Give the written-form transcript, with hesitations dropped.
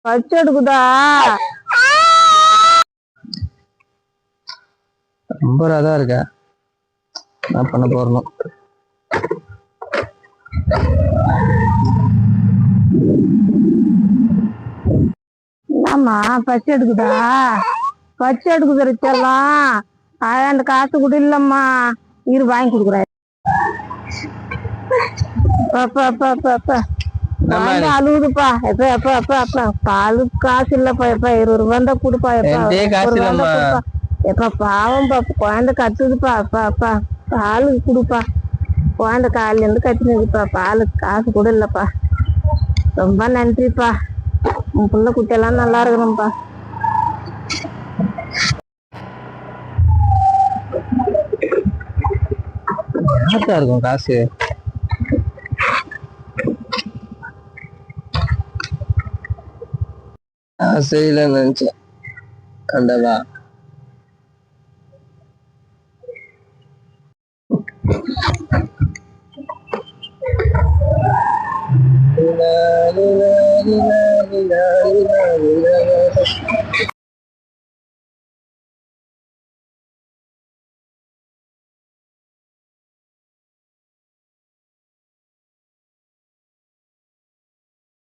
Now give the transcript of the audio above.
பச்சை எடுக்குதா? ரொம்ப ராதா இருக்க. என்ன பண்ண போறணும்? ஆமா, பச்சை எடுக்குதா? பச்சை எடுக்குது ரிச்செல்லாம். அந்த காசு கூட இல்லம்மா. இரு வாங்கி கொடுக்குறேன். அழுகுதுப்பா. எப்ப எப்ப எப்ப எப்ப பாலு காசு இல்லப்பா. எப்ப 20 ரூபா தான் கொடுப்பா. எப்ப எப்ப பாவம் பாப்பா, குழந்தை கத்துதுப்பா. அப்பா அப்பா பாலு கொடுப்பா. குழந்தை காலையில இருந்து கத்தினதுப்பா. பாலு காசு கூட இல்லப்பா. ரொம்ப நன்றிப்பா. உன் புள்ள குட்டியெல்லாம் நல்லா இருக்கணும்ப்பா. இருக்கும் காசு. செய்யல நினைச்சேன். கண்டவா